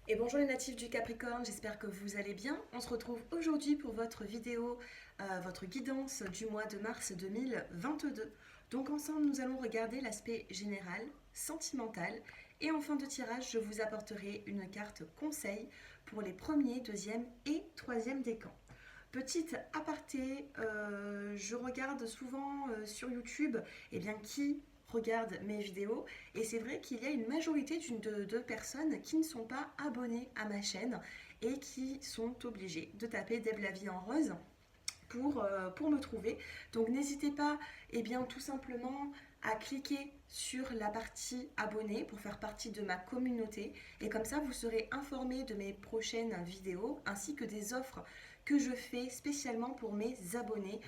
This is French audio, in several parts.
Et bonjour les natifs du Capricorne, j'espère que vous allez bien. On se retrouve aujourd'hui pour votre vidéo, votre guidance du mois de mars 2022. Donc ensemble, nous allons regarder l'aspect général, sentimental. Et en fin de tirage, je vous apporterai une carte conseil pour les premiers, deuxième et troisième décans. Petite aparté, je regarde souvent sur YouTube qui regarde mes vidéos et c'est vrai qu'il y a une majorité de personnes qui ne sont pas abonnées à ma chaîne et qui sont obligées de taper Deb la vie en rose pour me trouver. Donc n'hésitez pas tout simplement à cliquer sur la partie abonné pour faire partie de ma communauté et comme ça vous serez informé de mes prochaines vidéos ainsi que des offres que je fais spécialement pour mes abonnés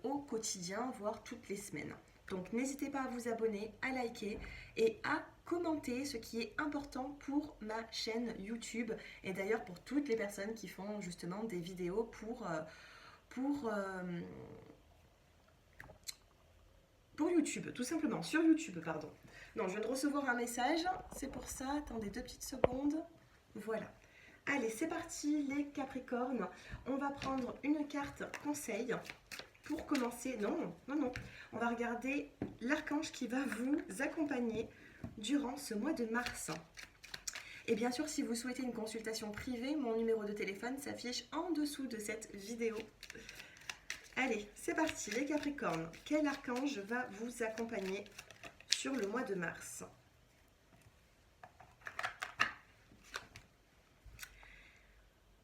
au quotidien voire toutes les semaines. Donc n'hésitez pas à vous abonner, à liker et à commenter, ce qui est important pour ma chaîne YouTube et d'ailleurs pour toutes les personnes qui font justement des vidéos pour, euh, pour YouTube, tout simplement, sur YouTube, pardon. Non, je viens de recevoir un message, c'est pour ça, attendez 2 petites secondes. Voilà. Allez, c'est parti les Capricornes. On va prendre une carte conseil pour commencer. Non, non, non. On va regarder l'archange qui va vous accompagner durant ce mois de mars. Et bien sûr, si vous souhaitez une consultation privée, mon numéro de téléphone s'affiche en dessous de cette vidéo. Allez, c'est parti les Capricornes. Quel archange va vous accompagner sur le mois de mars?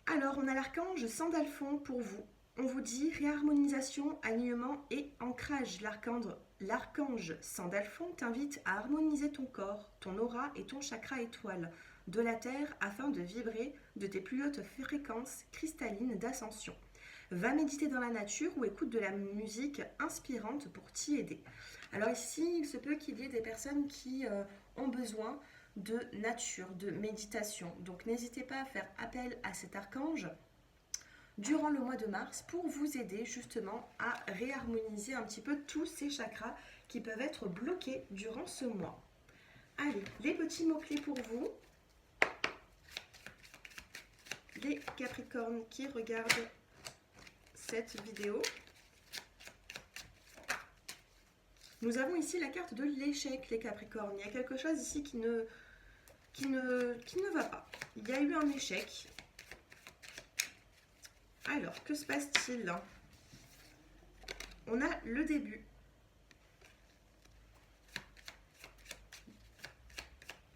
Alors, on a l'archange Sandalphon pour vous. On vous dit réharmonisation, alignement et ancrage. L'archange Sandalphon t'invite à harmoniser ton corps, ton aura et ton chakra étoile de la Terre afin de vibrer de tes plus hautes fréquences cristallines d'ascension. Va méditer dans la nature ou écoute de la musique inspirante pour t'y aider. Alors ici, il se peut qu'il y ait des personnes qui ont besoin de nature, de méditation. Donc n'hésitez pas à faire appel à cet archange durant le mois de mars pour vous aider justement à réharmoniser un petit peu tous ces chakras qui peuvent être bloqués durant ce mois. Allez, les petits mots-clés pour vous. Les Capricornes qui regardent cette vidéo. Nous avons ici la carte de l'échec, les Capricornes. Il y a quelque chose ici qui ne va pas. Il y a eu un échec. Alors, que se passe-t-il? On a le début.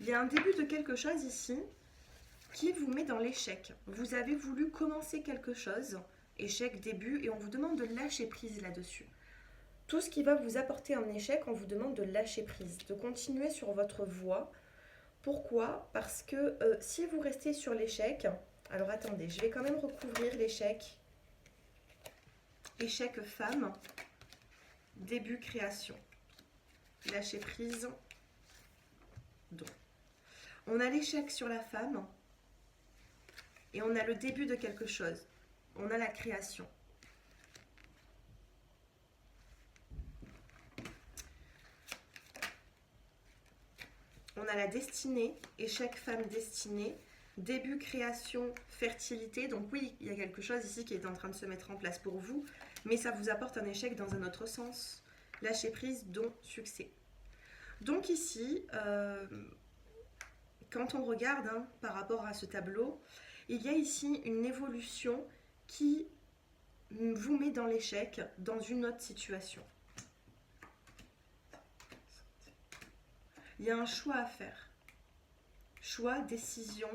Il y a un début de quelque chose ici qui vous met dans l'échec. Vous avez voulu commencer quelque chose, échec, début, et on vous demande de lâcher prise là-dessus. Tout ce qui va vous apporter un échec, on vous demande de lâcher prise, de continuer sur votre voie. Pourquoi? Parce que si vous restez sur l'échec, alors attendez, je vais quand même recouvrir l'échec. Échec femme, début création, lâcher prise, don. On a l'échec sur la femme et on a le début de quelque chose. On a la création. On a la destinée, échec femme destinée, début création, fertilité. Donc oui, il y a quelque chose ici qui est en train de se mettre en place pour vous, mais ça vous apporte un échec dans un autre sens. Lâcher prise, don, succès. Donc ici, quand on regarde par rapport à ce tableau, il y a ici une évolution qui vous met dans l'échec dans une autre situation. Il y a un choix à faire. Choix, décision.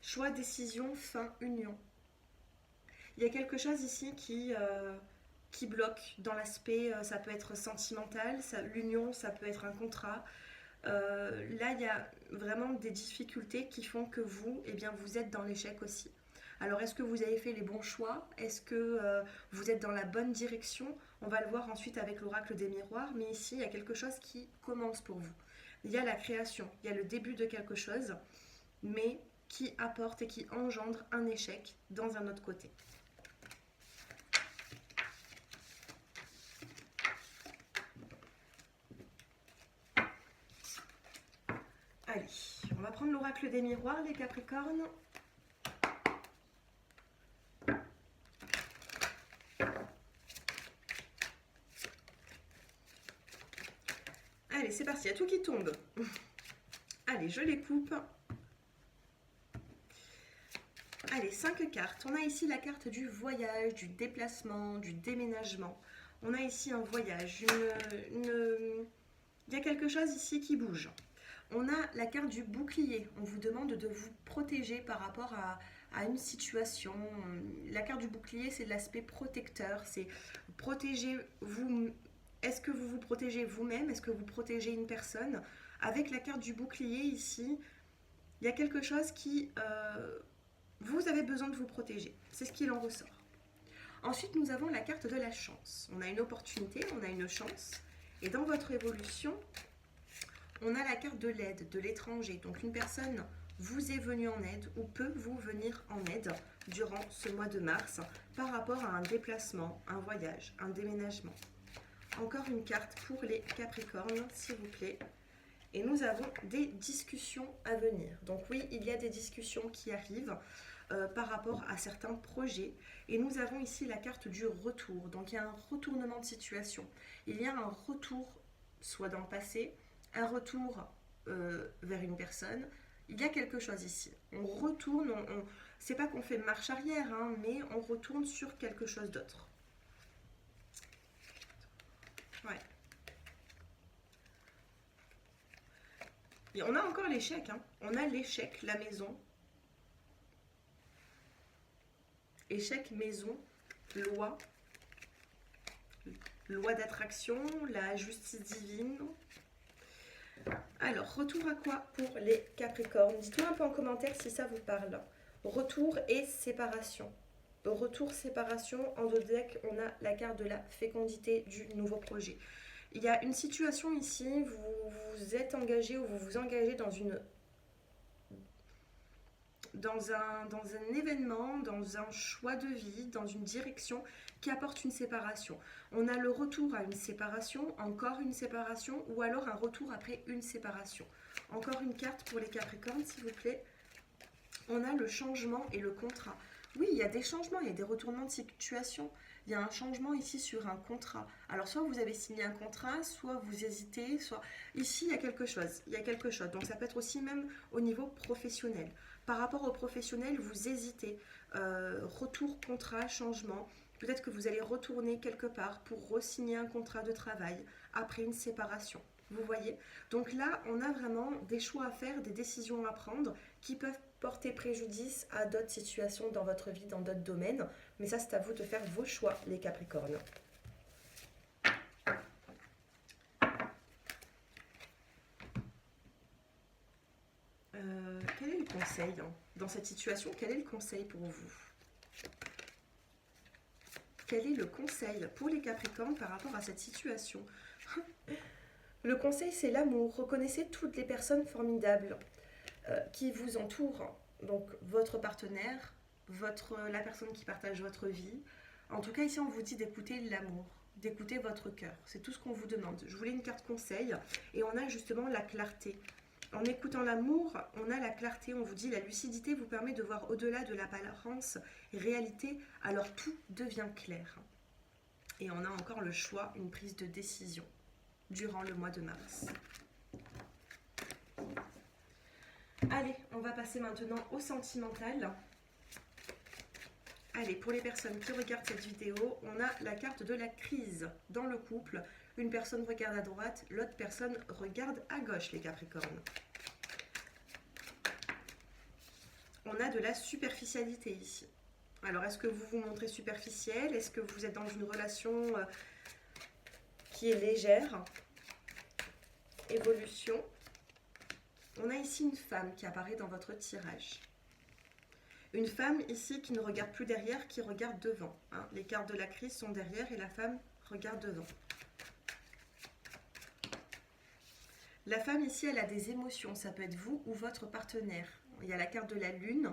Choix, décision, fin, union. Il y a quelque chose ici qui bloque dans l'aspect, ça peut être sentimental, l'union, ça peut être un contrat. Là, il y a vraiment des difficultés qui font que vous, vous êtes dans l'échec aussi. Alors, est-ce que vous avez fait les bons choix? Est-ce que vous êtes dans la bonne direction? On va le voir ensuite avec l'oracle des miroirs, mais ici, il y a quelque chose qui commence pour vous. Il y a la création, il y a le début de quelque chose, mais qui apporte et qui engendre un échec dans un autre côté. Allez, on va prendre l'oracle des miroirs, les Capricornes. Allez, c'est parti, il y a tout qui tombe. Allez, je les coupe. Allez, 5 cartes. On a ici la carte du voyage, du déplacement, du déménagement. On a ici un voyage, il y a quelque chose ici qui bouge. On a la carte du bouclier. On vous demande de vous protéger par rapport à une situation. La carte du bouclier, c'est de l'aspect protecteur. C'est protéger vous. Est-ce que vous vous protégez vous-même? Est-ce que vous protégez une personne? Avec la carte du bouclier ici, il y a quelque chose qui... vous avez besoin de vous protéger. C'est ce qu'il en ressort. Ensuite, nous avons la carte de la chance. On a une opportunité, on a une chance. Et dans votre évolution, on a la carte de l'aide, de l'étranger. Donc une personne vous est venue en aide ou peut vous venir en aide durant ce mois de mars par rapport à un déplacement, un voyage, un déménagement. Encore une carte pour les Capricornes, s'il vous plaît. Et nous avons des discussions à venir. Donc oui, il y a des discussions qui arrivent par rapport à certains projets. Et nous avons ici la carte du retour. Donc il y a un retournement de situation. Il y a un retour, soit dans le passé, un retour vers une personne. Il y a quelque chose ici. On retourne, c'est pas qu'on fait marche arrière, hein, mais on retourne sur quelque chose d'autre. Ouais. Et on a encore l'échec, hein. On a l'échec, la maison. Échec, maison, loi. Loi d'attraction, la justice divine. Alors, retour à quoi pour les Capricornes? Dites-moi un peu en commentaire si ça vous parle. Retour et séparation. Retour, séparation. En dos de deck, on a la carte de la fécondité du nouveau projet. Il y a une situation ici, vous vous êtes engagé ou vous vous engagez dans un événement, dans un choix de vie, dans une direction qui apporte une séparation. On a le retour à une séparation, encore une séparation, ou alors un retour après une séparation. Encore une carte pour les Capricornes, s'il vous plaît. On a le changement et le contrat. Oui, il y a des changements, il y a des retournements de situation. Il y a un changement ici sur un contrat. Alors, soit vous avez signé un contrat, soit vous hésitez, soit... Ici, il y a quelque chose. Il y a quelque chose. Donc, ça peut être aussi même au niveau professionnel. Par rapport au professionnel, vous hésitez. Retour, contrat, changement. Peut-être que vous allez retourner quelque part pour re-signer un contrat de travail après une séparation. Vous voyez? Donc là, on a vraiment des choix à faire, des décisions à prendre qui peuvent porter préjudice à d'autres situations dans votre vie, dans d'autres domaines. Mais ça, c'est à vous de faire vos choix, les Capricornes. Quel est le conseil dans cette situation? Quel est le conseil pour vous? Quel est le conseil pour les Capricornes par rapport à cette situation? Le conseil, c'est l'amour. Reconnaissez toutes les personnes formidables qui vous entourent. Donc, votre partenaire, la personne qui partage votre vie. En tout cas, ici, on vous dit d'écouter l'amour, d'écouter votre cœur. C'est tout ce qu'on vous demande. Je voulais une carte conseil et on a justement la clarté. En écoutant l'amour, on a la clarté. On vous dit la lucidité vous permet de voir au-delà de l'apparence et réalité. Alors, tout devient clair. Et on a encore le choix, une prise de décision durant le mois de mars. Allez, on va passer maintenant au sentimental. Allez, pour les personnes qui regardent cette vidéo, on a la carte de la crise dans le couple. Une personne regarde à droite, l'autre personne regarde à gauche, les Capricornes. On a de la superficialité ici. Alors, est-ce que vous vous montrez superficiel? Est-ce que vous êtes dans une relation qui est légère? Évolution. On a ici une femme qui apparaît dans votre tirage. Une femme ici qui ne regarde plus derrière, qui regarde devant. Hein. Les cartes de la crise sont derrière et la femme regarde devant. La femme ici, elle a des émotions. Ça peut être vous ou votre partenaire. Il y a la carte de la lune.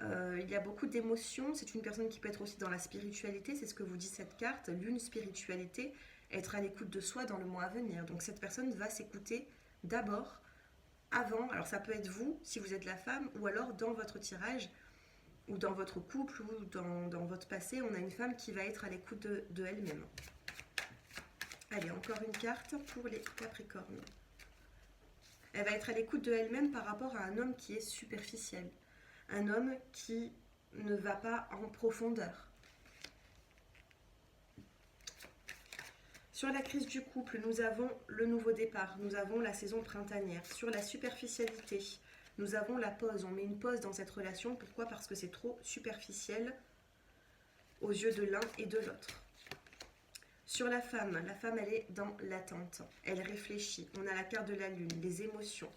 Il y a beaucoup d'émotions. C'est une personne qui peut être aussi dans la spiritualité. C'est ce que vous dit cette carte. Lune, spiritualité. Être à l'écoute de soi dans le mois à venir. Donc cette personne va s'écouter d'abord avant, alors ça peut être vous, si vous êtes la femme, ou alors dans votre tirage, ou dans votre couple, ou dans votre passé, on a une femme qui va être à l'écoute de elle-même. Allez, encore une carte pour les Capricornes. Elle va être à l'écoute de elle-même par rapport à un homme qui est superficiel. Un homme qui ne va pas en profondeur. Sur la crise du couple, nous avons le nouveau départ, nous avons la saison printanière. Sur la superficialité, nous avons la pause. On met une pause dans cette relation. Pourquoi? Parce que c'est trop superficiel aux yeux de l'un et de l'autre. Sur la femme, elle est dans l'attente. Elle réfléchit. On a la carte de la lune, les émotions.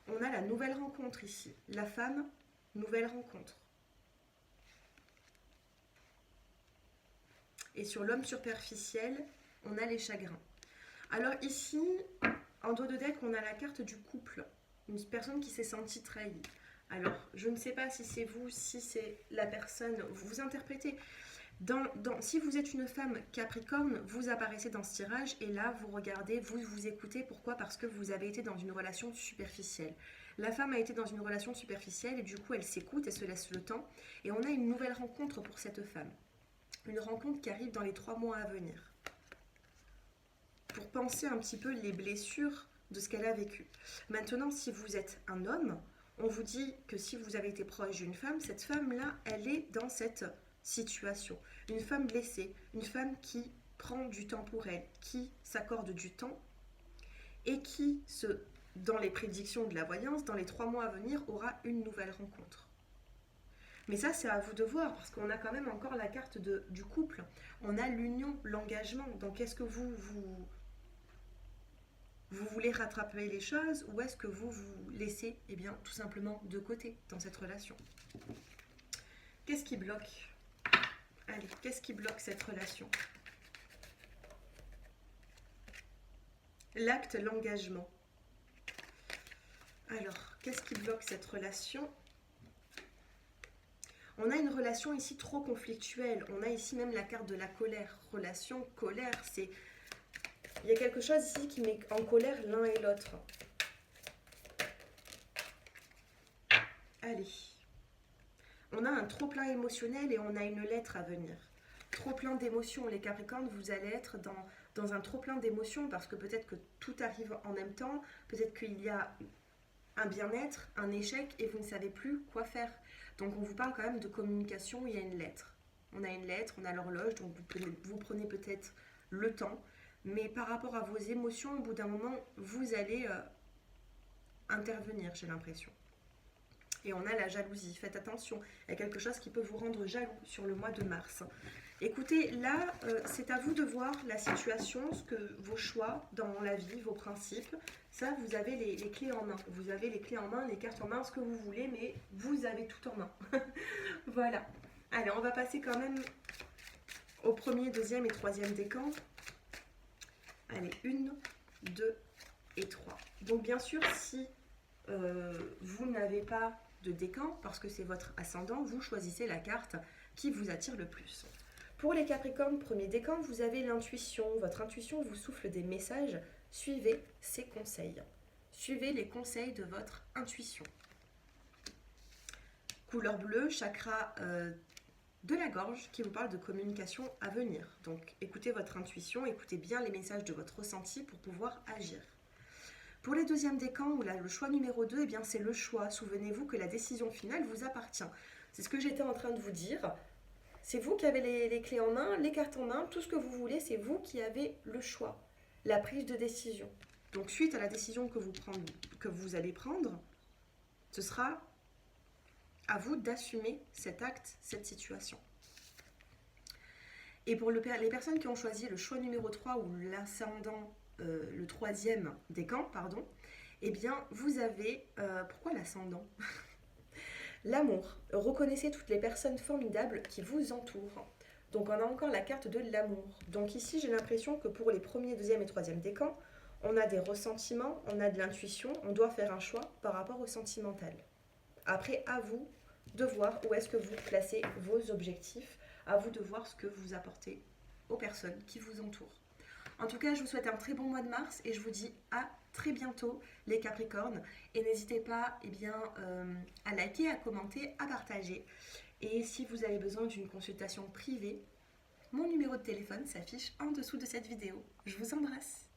On a la nouvelle rencontre ici. La femme, nouvelle rencontre. Et sur l'homme superficiel, on a les chagrins. Alors ici, en dos de deck, on a la carte du couple. Une personne qui s'est sentie trahie. Alors, je ne sais pas si c'est vous, si c'est la personne, vous interprétez. Si vous êtes une femme Capricorne, vous apparaissez dans ce tirage et là, vous regardez, vous écoutez. Pourquoi? Parce que vous avez été dans une relation superficielle. La femme a été dans une relation superficielle et du coup, elle s'écoute, elle se laisse le temps. Et on a une nouvelle rencontre pour cette femme. Une rencontre qui arrive dans les 3 mois à venir. Pour penser un petit peu les blessures de ce qu'elle a vécu. Maintenant, si vous êtes un homme, on vous dit que si vous avez été proche d'une femme, cette femme-là, elle est dans cette situation. Une femme blessée, une femme qui prend du temps pour elle, qui s'accorde du temps et qui, dans les prédictions de la voyance, dans les 3 mois à venir, aura une nouvelle rencontre. Mais ça, c'est à vous de voir, parce qu'on a quand même encore la carte du couple. On a l'union, l'engagement. Donc, est-ce que vous voulez rattraper les choses ou est-ce que vous laissez, tout simplement de côté dans cette relation? Qu'est-ce qui bloque? Allez, qu'est-ce qui bloque cette relation? L'acte, l'engagement. Alors, qu'est-ce qui bloque cette relation? On a une relation ici trop conflictuelle. On a ici même la carte de la colère. Relation, colère, c'est... Il y a quelque chose ici qui met en colère l'un et l'autre. Allez. On a un trop-plein émotionnel et on a une lettre à venir. Trop-plein d'émotions. Les Capricornes, vous allez être dans un trop-plein d'émotions parce que peut-être que tout arrive en même temps. Peut-être qu'il y a un bien-être, un échec et vous ne savez plus quoi faire. Donc on vous parle quand même de communication, il y a une lettre. On a une lettre, on a l'horloge, donc vous prenez peut-être le temps. Mais par rapport à vos émotions, au bout d'un moment, vous allez intervenir, j'ai l'impression. Et on a la jalousie. Faites attention, il y a quelque chose qui peut vous rendre jaloux sur le mois de mars. Écoutez, là, c'est à vous de voir la situation, vos choix dans la vie, vos principes. Ça, vous avez les clés en main. Vous avez les clés en main, les cartes en main, ce que vous voulez, mais vous avez tout en main. Voilà. Allez, on va passer quand même au premier, deuxième et troisième décan. Allez, 1, 2 et 3. Donc bien sûr, si vous n'avez pas de décan, parce que c'est votre ascendant, vous choisissez la carte qui vous attire le plus. Pour les Capricornes, premier décan, vous avez l'intuition. Votre intuition vous souffle des messages. Suivez ses conseils. Suivez les conseils de votre intuition. Couleur bleue, chakra de la gorge qui vous parle de communication à venir. Donc écoutez votre intuition, écoutez bien les messages de votre ressenti pour pouvoir agir. Pour les deuxièmes décans, ou le choix numéro 2, c'est le choix. Souvenez-vous que la décision finale vous appartient. C'est ce que j'étais en train de vous dire. C'est vous qui avez les clés en main, les cartes en main, tout ce que vous voulez, c'est vous qui avez le choix, la prise de décision. Donc suite à la décision que vous allez prendre, ce sera à vous d'assumer cet acte, cette situation. Et pour les personnes qui ont choisi le choix numéro 3 ou l'ascendant, le troisième décan, pardon, vous avez... pourquoi l'ascendant? L'amour. Reconnaissez toutes les personnes formidables qui vous entourent. Donc on a encore la carte de l'amour. Donc ici, j'ai l'impression que pour les premiers, deuxième et troisième décans, on a des ressentiments, on a de l'intuition, on doit faire un choix par rapport au sentimental. Après, à vous de voir où est-ce que vous placez vos objectifs, à vous de voir ce que vous apportez aux personnes qui vous entourent. En tout cas, je vous souhaite un très bon mois de mars et je vous dis à très bientôt les Capricornes. Et n'hésitez pas à liker, à commenter, à partager. Et si vous avez besoin d'une consultation privée, mon numéro de téléphone s'affiche en dessous de cette vidéo. Je vous embrasse.